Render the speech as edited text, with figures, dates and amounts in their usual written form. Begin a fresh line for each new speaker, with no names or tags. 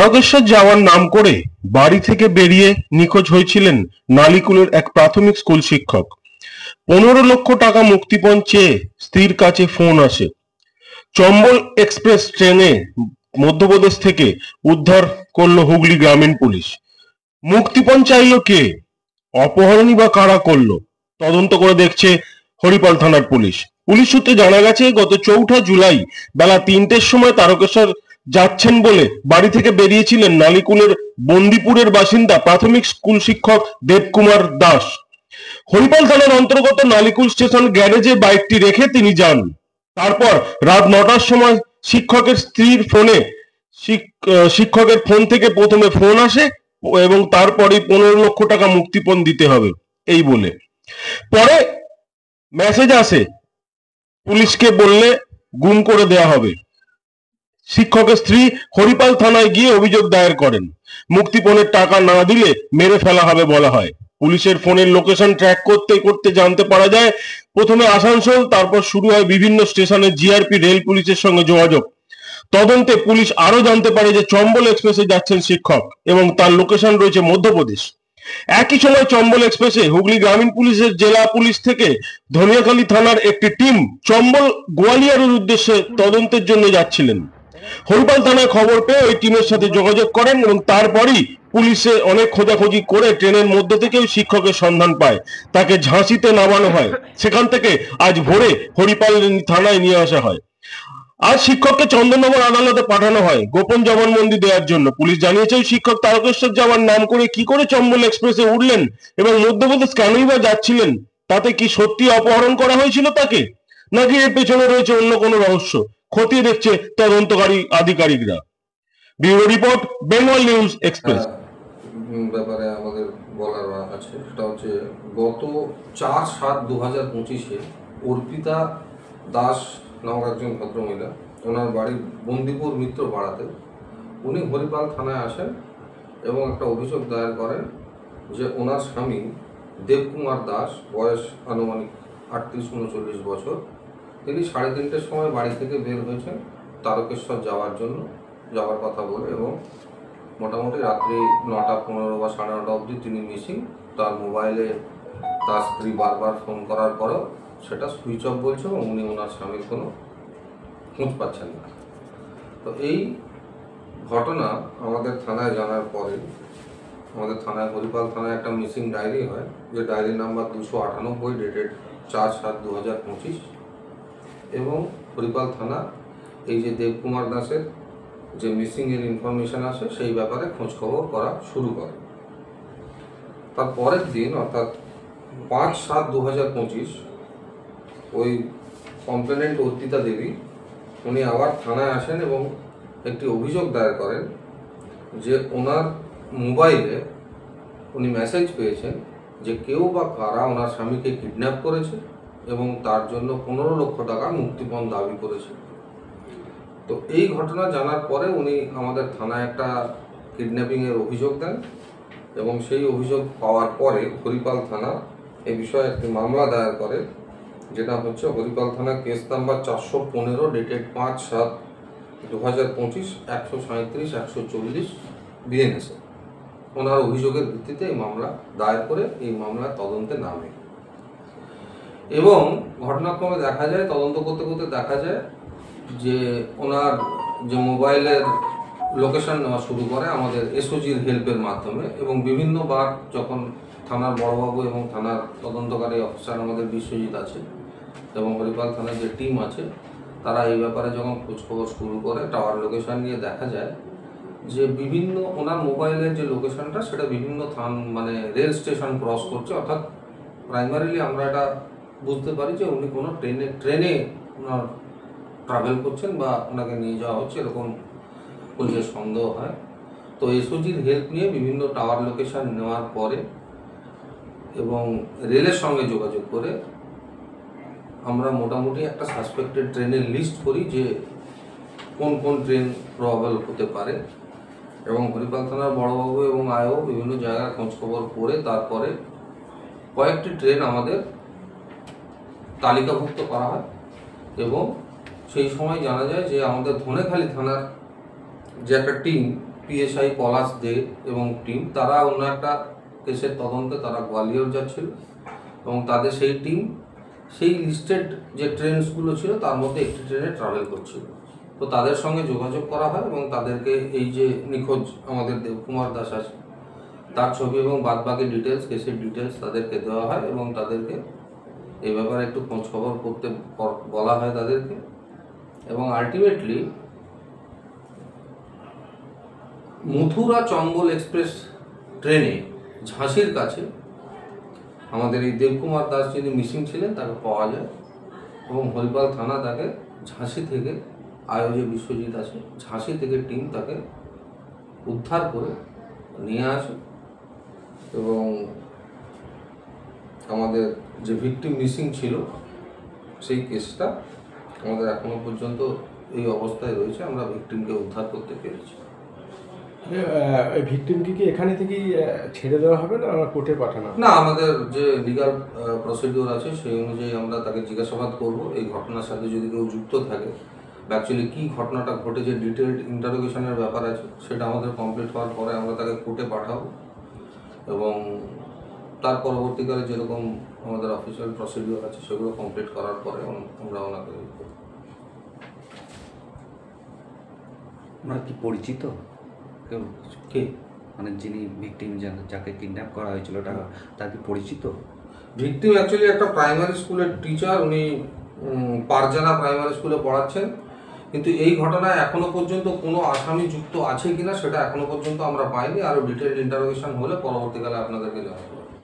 তারকেশ্বর যাওয়ার নাম করে বাড়ি থেকে বেরিয়ে নিখোঁজ হয়েছিলেন নালিকুলের এক প্রাথমিক স্কুল শিক্ষক। 15 লক্ষ টাকা মুক্তিপণ চেয়ে স্ত্রীর কাছে ফোন আসে। চম্বল এক্সপ্রেস ট্রেনে মধ্যপ্রদেশ থেকে উদ্ধার করলো হুগলি গ্রামীণ পুলিশ। মুক্তিপণ চাইল কে, অপহরণই বা কারা করলো, তদন্ত করে দেখছে হরিপাল থানার পুলিশ। পুলিশ সূত্রে জানা গেছে, গত 4 জুলাই বেলা 3টের সময় তারকেশ্বর যাচ্ছেন বলে বাড়ি থেকে বেরিয়েছিলেন নালিকুলের বন্দিপুরের বাসিন্দা প্রাথমিক স্কুল শিক্ষক দেবকুমার দাস। হরিপাল থানার অন্তর্গত নালিকুল স্টেশন গ্যারেজে বাইকটি রেখে তিনি যান। তারপর রাত 9টার সময় শিক্ষকের স্ত্রীর ফোনে শিক্ষকের ফোন থেকে প্রথমে ফোন আসে এবং তারপরে 15 লক্ষ টাকা মুক্তিপণ দিতে হবে এই বলে। পরে মেসেজ আসে, পুলিশকে বললে গুম করে দেয়া হবে। শিক্ষকের স্ত্রী হরিপাল থানায় গিয়ে অভিযোগ দায়ের করেন। মুক্তিপণের টাকা না দিলে মেরে ফেলা হবে বলা হয়। পুলিশের ফোনের লোকেশন ট্র্যাক করতে করতে জানতে পারা যায়, প্রথমে আসানসোল, তারপর শুরু হয় বিভিন্ন স্টেশনে জিআরপি রেল পুলিশের সঙ্গে যোগাযোগ। তদন্তে পুলিশ আরো জানতে পারে যে চম্বল এক্সপ্রেসে যাচ্ছেন শিক্ষক এবং তার লোকেশন রয়েছে মধ্যপ্রদেশ। একই সময় চম্বল এক্সপ্রেসে হুগলি গ্রামীণ পুলিশের জেলা পুলিশ থেকে ধনিয়াখালী থানার একটি টিম চম্বল গোয়ালিয়রের উদ্দেশ্যে তদন্তের জন্য যাচ্ছিলেন। হরিপাল থানায় খবর পেয়ে ওই টিমের সাথে যোগাযোগ করেন এবং তারপরই পুলিশে অনেক খোঁজাখুঁজি করে ট্রেনের মধ্যে থেকেও শিক্ষকের সন্ধান পায়। তাকে ঝাঁসিতে নামানো হয়, সেখান থেকে আজ ভোরে হরিপাল থানায় নিয়ে আসা হয়। আজ শিক্ষককে চন্দননগর আদালতে পাঠানো হয় গোপন জবানবন্দি দেওয়ার জন্য। পুলিশ জানিয়েছে, ওই শিক্ষক তারকেশ্বর যাওয়ার নাম করে কি করে চম্বল এক্সপ্রেসে উঠলেন এবং মধ্যপ্রদেশ কেনই বা যাচ্ছিলেন, তাতে কি সত্যি অপহরণ করা হয়েছিল তাকে, নাকি এর পেছনে রয়েছে অন্য কোনো রহস্য, খতিয়ে দেখছে তদন্তকারী আধিকারিকরা। Bureau report, Bengal news express.
ব্যাপারে আমাদের বলার আছে, সেটা হচ্ছে গত 4/7/2025 অর্পিতা দাস নামক একজন ভদ্রমহিলা, ওনার বাড়ি বন্দিপুর মিত্র পাড়াতে, উনি হরিপাল থানায় আসেন এবং একটা অভিযোগ দায়ের করেন যে ওনার স্বামী দেবকুমার দাস, বয়স আনুমানিক 38-39 বছর, তিনি 3:30টার সময় বাড়ি থেকে বের হয়েছেন তারকেশ্বর যাওয়ার কথা বলে এবং মোটামুটি রাত্রি 9:15 বা 9:30 অবধি তিনি মিসিং। তার মোবাইলে তার স্ত্রী বারবার ফোন করার পরেও সেটা সুইচ অফ বলছে এবং উনি ওনার স্বামীর কোনো খোঁজ পাচ্ছেন না। তো এই ঘটনা আমাদের থানায় জানার পরে আমাদের থানায়, হরিপাল থানায় একটা মিসিং ডায়েরি হয়, যে ডায়েরি নাম্বার 298 ডেটেড 4/7/2025, এবং হরিপাল থানা এই যে দেবকুমার দাসের যে মিসিংয়ের ইনফরমেশান আসে সেই ব্যাপারে খোঁজখবর করা শুরু করে। তার পরের দিন অর্থাৎ 5/7/2025 ওই কমপ্লেনেন্ট অর্পিতা দেবী উনি আবার থানায় আসেন এবং একটি অভিযোগ দায়ের করেন যে ওনার মোবাইলে উনি মেসেজ পেয়েছেন যে কেউ বা কারা ওনার স্বামীকে কিডন্যাপ করেছে এবং তার জন্য 15 লক্ষ টাকা মুক্তিপণ দাবি করেছে। তো এই ঘটনা জানার পরে উনি আমাদের থানায় একটা কিডন্যাপিংয়ের অভিযোগ দেন এবং সেই অভিযোগ পাওয়ার পরে হরিপাল থানা এই বিষয়ে একটি মামলা দায়ের করে, যেটা হচ্ছে হরিপাল থানা কেস নাম্বার 415 ডেটেড 5/7/2025, 137-140 বিএনএসে। ওনার অভিযোগের ভিত্তিতে এই মামলা দায়ের করে এই মামলার তদন্তে নামে এবং ঘটনাক্রমে দেখা যায়, তদন্ত করতে করতে দেখা যায় যে ওনার যে মোবাইলের লোকেশন নেওয়া শুরু করে আমাদের এসওজির হেল্পের মাধ্যমে, এবং বিভিন্নবার যখন থানার বড়বাবু এবং থানার তদন্তকারী অফিসার আমাদের বিশ্বজিৎ আছে এবং হরিপাল থানার যে টিম আছে, তারা এই ব্যাপারে যখন খোঁজখবর শুরু করে টাওয়ার লোকেশন নিয়ে দেখা যায় যে বিভিন্ন ওনার মোবাইলের যে লোকেশনটা সেটা বিভিন্ন রেল স্টেশন ক্রস করছে। অর্থাৎ প্রাইমারিলি আমরা এটা বুঝতে পারি যে উনি কোনো ট্রেনে ওনার ট্রাভেল করছেন বা ওনাকে নিয়ে যাওয়া হচ্ছে, এরকম পুলিশের সন্দেহ হয়। তো এসওজির হেল্প নিয়ে বিভিন্ন টাওয়ার লোকেশন নেওয়ার পরে এবং রেলের সঙ্গে যোগাযোগ করে আমরা মোটামুটি একটা সাসপেক্টেড ট্রেনের লিস্ট করি যে কোন কোন ট্রেন প্রবাবল হতে পারে, এবং হরিপাল থানার বড়বাবু এবং আয়ও বিভিন্ন জায়গায় খোঁজখবর করে তারপরে কয়েকটি ট্রেন আমাদের তালিকাভুক্ত করা হয় এবং সেই সময় জানা যায় যে আমাদের ধনেখালি থানার যে একটা টিম পিএসআই পলাশ দে এবং টিম, তারা অন্য একটা কেসের তদন্তে তারা গোয়ালিয়র যাচ্ছিল এবং তাদের সেই টিম সেই লিস্টেড যে ট্রেনসগুলো ছিল তার মধ্যে একটি ট্রেনে ট্রাভেল করছিল। তো তাদের সঙ্গে যোগাযোগ করা হয় এবং তাদেরকে এই যে নিখোঁজ আমাদের দেবকুমার দাস আছে তার ছবি এবং বাদবাকি ডিটেলস, কেসের ডিটেলস তাদেরকে দেওয়া হয় এবং তাদেরকে এই ব্যাপারে একটু খোঁজ খবর করতে বলা হয় তাদেরকে। এবং আলটিমেটলি মথুরা চম্বল এক্সপ্রেস ট্রেনে ঝাঁসির কাছে আমাদের এই দেবকুমার দাস যিনি মিসিং ছিলেন তাকে পাওয়া যায় এবং হরিপাল থানা তাকে ঝাঁসি থেকে, আয়োজে বিশ্বজিৎ আছে, ঝাঁসি থেকে টিম তাকে উদ্ধার করে নিয়ে আসে এবং আমাদের যে ভিকটিম মিসিং ছিল সেই কেসটা আমাদের এখনো পর্যন্ত এই অবস্থায় রয়েছে, আমরা ভিকটিমকে উদ্ধার করতে পেরেছি।
এই ভিকটিমকে কি এখানে থেকেই ছেড়ে দেওয়া হবে না কোর্টে পাঠানো?
না, আমাদের যে লিগাল প্রসিডিওর আছে সেই অনুযায়ী আমরা তাকে জিজ্ঞাসাবাদ করব। এই ঘটনার সাথে যদি কেউ যুক্ত থাকে, অ্যাকচুয়ালি কী ঘটনাটা ঘটেছে, ডিটেলড ইন্টারোগেশনের ব্যাপার আছে, সেটা আমাদের কমপ্লিট হওয়ার পরে আমরা তাকে কোর্টে পাঠাবো এবং তার পরবর্তীকালে যেরকম আমাদের অফিসিয়াল প্রসিডিওর আছে সেগুলো কমপ্লিট করার পরে আমরা ওনাকে
ওনার কি পরিচিত কেউ?
কে
মানে যিনি ভিকটিম, যাকে কিডন্যাপ করা হয়েছিল, তার কি পরিচিত?
ভিকটিম অ্যাকচুয়ালি একটা প্রাইমারি স্কুলের টিচার, উনি পারজানা প্রাইমারি স্কুলে পড়াচ্ছেন, কিন্তু এই ঘটনায় এখনো পর্যন্ত কোনো আসামি যুক্ত আছে কিনা সেটা এখনো পর্যন্ত আমরা পাইনি। আরও ডিটেলড ইন্টারোগেশন হলে পরবর্তীকালে আপনাদেরকে জানাবো।